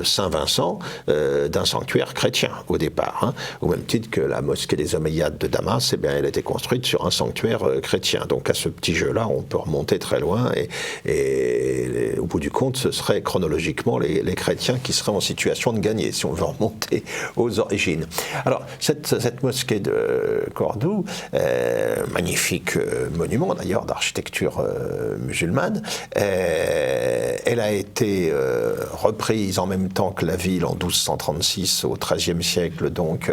[SPEAKER 1] Saint-Vincent, d'un sanctuaire chrétien au départ. Hein. Au même titre que la mosquée des Omeyyades de Damas, eh bien, elle a été construite sur un sanctuaire chrétien. Donc à ce petit jeu-là, on peut remonter très loin et au bout du compte, ce serait chronologiquement les chrétiens qui seraient en situation de gagner, si on veut remonter aux origines. Alors, cette mosquée de Cordoue, magnifique monument d'ailleurs d'architecture musulmane, elle a été reprise en même temps que la ville en 1236 au XIIIe siècle, donc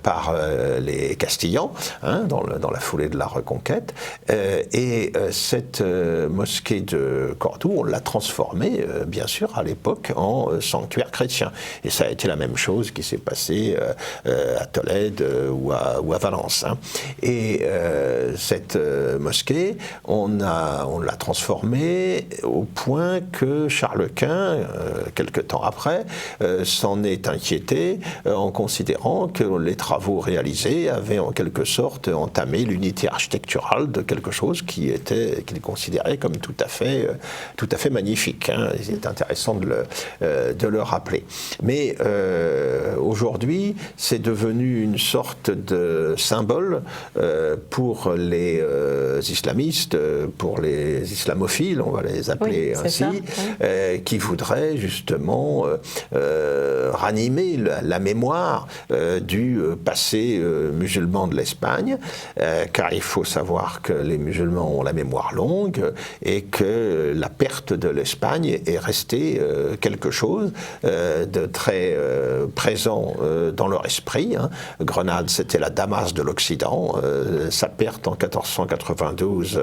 [SPEAKER 1] par les Castillans, hein, dans la foulée de la Reconquête, et cette mosquée de Cordoue, on l'a transformée, bien sûr, à l'époque, en sanctuaire chrétien. Et ça a été la même chose qui s'est passé à Tolède ou à Valence. Hein. Et cette mosquée, on l'a transformée au point que Charles Quint, quelque temps après, s'en est inquiété en considérant que les travaux réalisés avaient en quelque sorte entamé l'unité architecturale de quelque chose qu'il considérait comme tout à fait magnifique. Hein. Il est intéressant de le rappeler. Mais aujourd'hui, c'est devenu une sorte de symbole pour les islamistes, pour les islamophiles, on va les appeler ainsi, qui voudraient justement ranimer la mémoire du passé musulman de l'Espagne, car il faut savoir que les musulmans ont la mémoire longue et que la perte de l'Espagne est restée quelque chose de très présent dans leur esprit. Hein. Grenade, c'était la Damas de l'Occident. Sa perte en 1492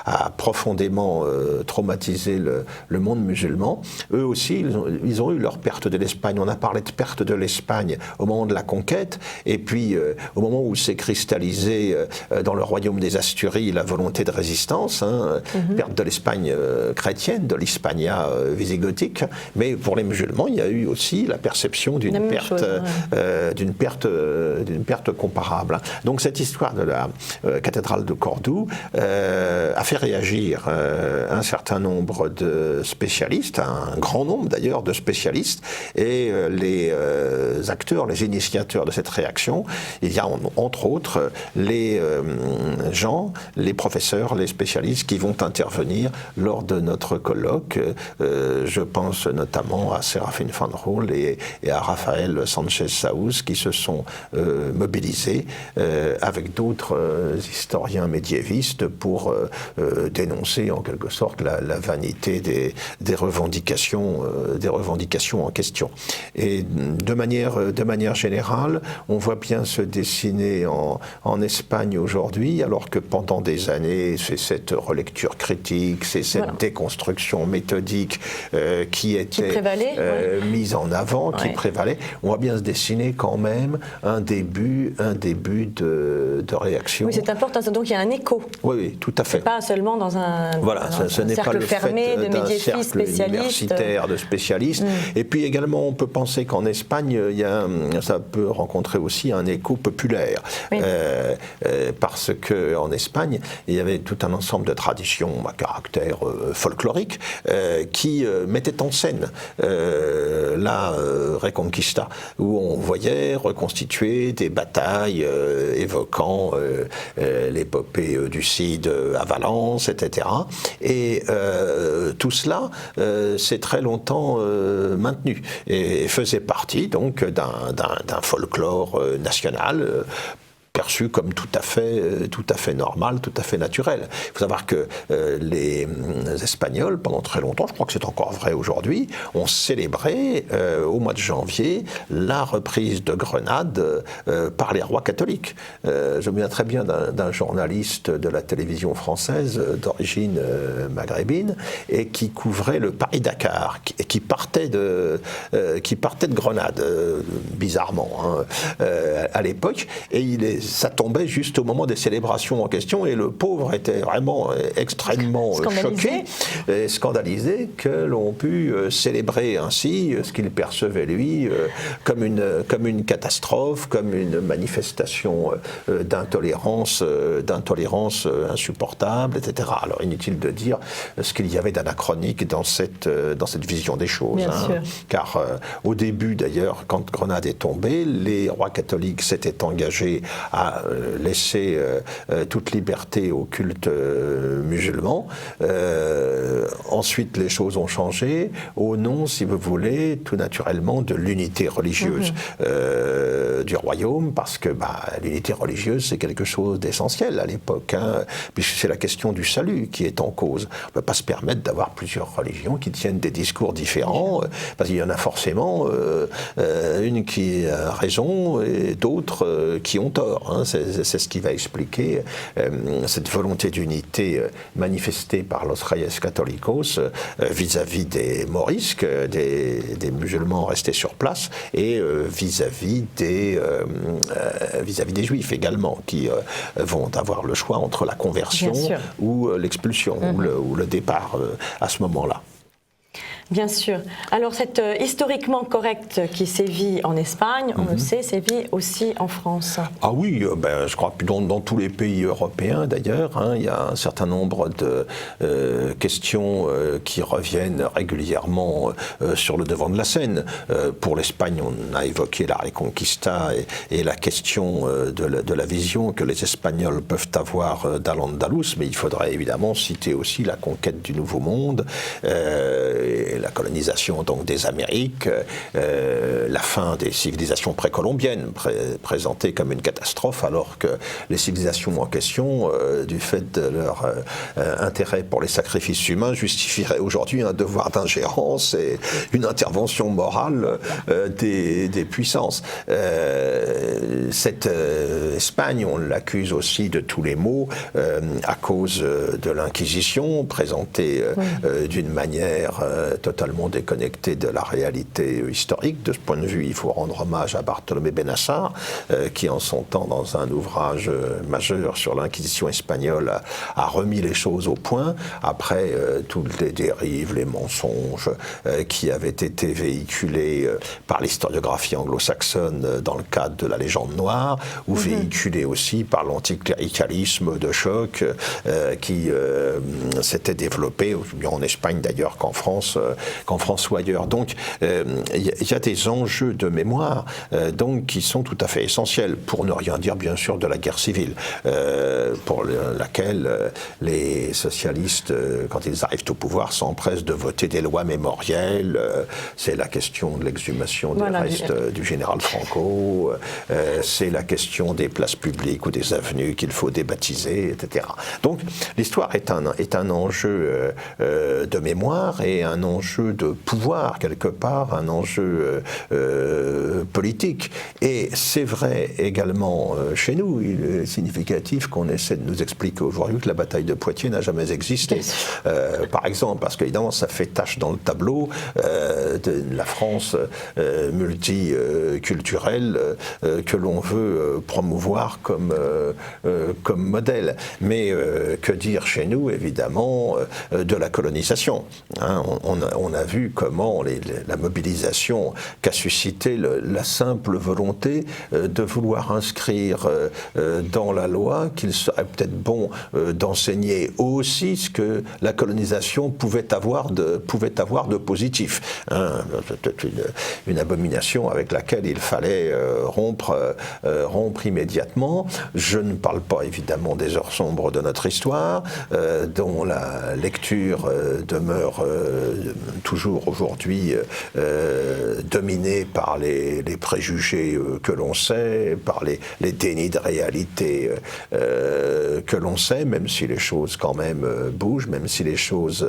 [SPEAKER 1] a profondément traumatisé le monde musulman. Eux aussi, ils ont eu leur perte de l'Espagne. On a parlé de perte de l'Espagne au moment de la conquête, et puis au moment où s'est cristallisé dans le royaume des Asturies la volonté de résistance, hein, perte de l'Espagne chrétienne, de l'Hispania visigothique, mais pour les musulmans, il y a eu aussi la perception d'une perte comparable. Donc cette histoire de la cathédrale de Cordoue a fait réagir un certain nombre de spécialistes, un grand nombre d'ailleurs de spécialistes, et les acteurs, les initiateurs de cette réaction, il y a entre autres les gens, les professeurs, les spécialistes qui vont font intervenir lors de notre colloque. Je pense notamment à Séraphin van Roel et à Raphaël Sanchez Saúz qui se sont mobilisés avec d'autres historiens médiévistes pour dénoncer en quelque sorte la vanité des revendications en question. Et de manière générale, on voit bien se dessiner en Espagne aujourd'hui, alors que pendant des années, c'est cette relecture critique, c'est cette déconstruction méthodique qui était mise en avant, qui prévalait. On voit bien se dessiner quand même un début de réaction.
[SPEAKER 2] Oui, c'est important. Donc il y a un écho.
[SPEAKER 1] Oui, tout à fait.
[SPEAKER 2] C'est pas seulement dans un cercle fermé de médiévistes spécialistes.
[SPEAKER 1] Universitaire de spécialistes. Et puis également, on peut penser qu'en Espagne, ça peut rencontrer aussi un écho populaire. Oui. Parce qu'en Espagne, il y avait tout un ensemble de traditions à caractère folklorique qui mettaient en scène la Reconquista, où on voyait reconstituer des batailles évoquant l'épopée du Cid à Valence, etc. Et tout cela s'est très longtemps maintenu et faisait partie donc d'un folklore national perçu comme tout à fait normal, tout à fait naturel. Il faut savoir que les Espagnols, pendant très longtemps, je crois que c'est encore vrai aujourd'hui, ont célébré au mois de janvier la reprise de Grenade par les rois catholiques. Je me souviens très bien d'un journaliste de la télévision française d'origine maghrébine et qui couvrait le Paris-Dakar et qui partait de Grenade, bizarrement, à l'époque, et ça tombait juste au moment des célébrations en question et le pauvre était vraiment extrêmement choqué et scandalisé que l'on pu célébrer ainsi ce qu'il percevait lui comme une catastrophe, comme une manifestation d'intolérance insupportable, etc. Alors inutile de dire ce qu'il y avait d'anachronique dans cette vision des choses. Car au début d'ailleurs, quand Grenade est tombée, les rois catholiques s'étaient engagés à laisser toute liberté au culte musulman. Ensuite, les choses ont changé au nom, si vous voulez, tout naturellement de l'unité religieuse du royaume, parce que l'unité religieuse, c'est quelque chose d'essentiel à l'époque, puisque c'est la question du salut qui est en cause. On ne peut pas se permettre d'avoir plusieurs religions qui tiennent des discours différents, parce qu'il y en a forcément une qui a raison et d'autres qui ont tort. C'est ce qui va expliquer cette volonté d'unité manifestée par los Reyes Católicos vis-à-vis des morisques, des musulmans restés sur place, et vis-à-vis des juifs également, qui vont avoir le choix entre la conversion ou l'expulsion, ou le départ à ce moment-là.
[SPEAKER 2] Bien sûr. Alors, cette historiquement correcte qui sévit en Espagne, on le sait, sévit aussi en France.
[SPEAKER 1] Ah oui, je crois que dans tous les pays européens d'ailleurs, il y a un certain nombre de questions qui reviennent régulièrement sur le devant de la scène. Pour l'Espagne, on a évoqué la Reconquista et la question de la vision que les Espagnols peuvent avoir d'Al-Andalus, mais il faudrait évidemment citer aussi la conquête du Nouveau Monde, la colonisation donc des Amériques, la fin des civilisations précolombiennes présentées comme une catastrophe, alors que les civilisations en question, du fait de leur intérêt pour les sacrifices humains, justifieraient aujourd'hui un devoir d'ingérence et une intervention morale des puissances. Cette Espagne, on l'accuse aussi de tous les maux à cause de l'Inquisition, présentée d'une manière totalement déconnectée de la réalité historique. De ce point de vue, il faut rendre hommage à Bartolomé Benassar, qui en son temps, dans un ouvrage majeur sur l'Inquisition espagnole, a remis les choses au point, après toutes les dérives, les mensonges qui avaient été véhiculés par l'historiographie anglo-saxonne dans le cadre de la légende noire, ou véhiculés aussi par l'anticléricalisme de choc qui s'était développé, en Espagne d'ailleurs qu'en France, qu'en France ou ailleurs. Donc il y a des enjeux de mémoire donc, qui sont tout à fait essentiels, pour ne rien dire bien sûr de la guerre civile, pour laquelle les socialistes, quand ils arrivent au pouvoir, s'empressent de voter des lois mémorielles. C'est la question de l'exhumation des restes du général Franco, c'est la question des places publiques ou des avenues qu'il faut débaptiser, etc. Donc l'histoire est un enjeu de mémoire et un enjeu de pouvoir, quelque part, un enjeu politique. Et c'est vrai également chez nous. Il est significatif qu'on essaie de nous expliquer aujourd'hui que la bataille de Poitiers n'a jamais existé. Par exemple, parce qu'évidemment, ça fait tache dans le tableau de la France multiculturelle que l'on veut promouvoir comme modèle. Mais que dire chez nous, évidemment, de la colonisation, hein, on a vu comment la mobilisation qu'a suscité la simple volonté de vouloir inscrire dans la loi qu'il serait peut-être bon d'enseigner aussi ce que la colonisation pouvait avoir de positif. Hein, une abomination avec laquelle il fallait rompre immédiatement. Je ne parle pas évidemment des heures sombres de notre histoire, dont la lecture demeure toujours aujourd'hui dominée par les préjugés que l'on sait, par les dénis de réalité que l'on sait, même si les choses quand même bougent, même si les choses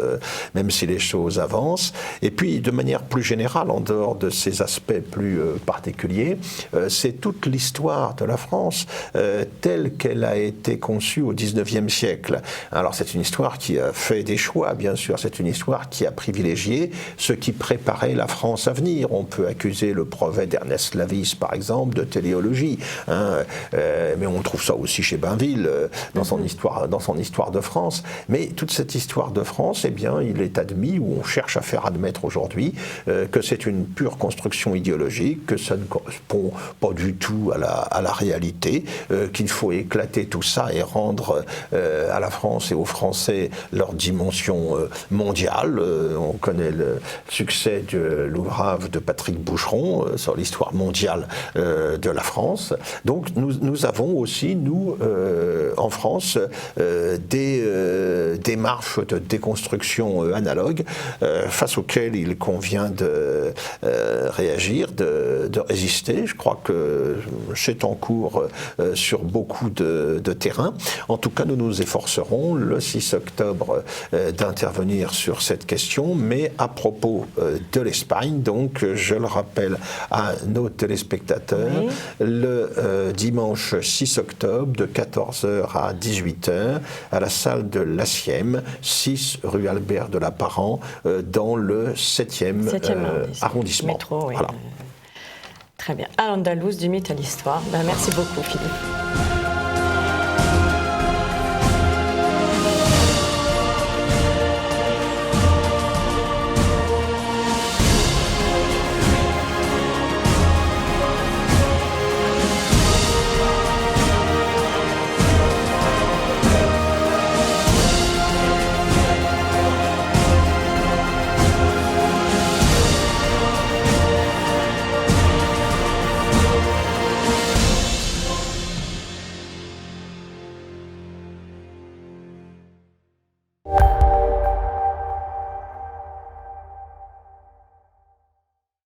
[SPEAKER 1] avancent. Et puis, de manière plus générale, en dehors de ces aspects plus particuliers, c'est toute l'histoire de la France telle qu'elle a été conçue au XIXe siècle. Alors, c'est une histoire qui a fait des choix, bien sûr. C'est une histoire qui a privilégié ce qui préparait la France à venir. On peut accuser le brevet d'Ernest Lavis, par exemple, de téléologie, hein, mais on trouve ça aussi chez Bainville dans son histoire de France. Mais toute cette histoire de France, eh bien, il est admis, ou on cherche à faire admettre aujourd'hui, que c'est une pure construction idéologique, que ça ne correspond pas du tout à la réalité, qu'il faut éclater tout ça et rendre à la France et aux Français leur dimension mondiale. On connaît le succès de l'ouvrage de Patrick Boucheron sur l'histoire mondiale de la France. Donc nous avons aussi, nous, en France, des démarches de déconstruction analogues face auxquelles il convient de réagir, de résister. Je crois que c'est en cours sur beaucoup de terrains. En tout cas, nous nous efforcerons le 6 octobre d'intervenir sur cette question, mais à propos de l'Espagne. Donc, je le rappelle à nos téléspectateurs, oui. Le dimanche 6 octobre, de 14h à 18h, à la salle de l'Acième, 6 rue Albert de la Parent, dans le 7e arrondissement.
[SPEAKER 2] Métro, oui.
[SPEAKER 1] Voilà.
[SPEAKER 2] Très bien. À l'Andalouse, du mythe à l'histoire. Ben, merci beaucoup, Philippe.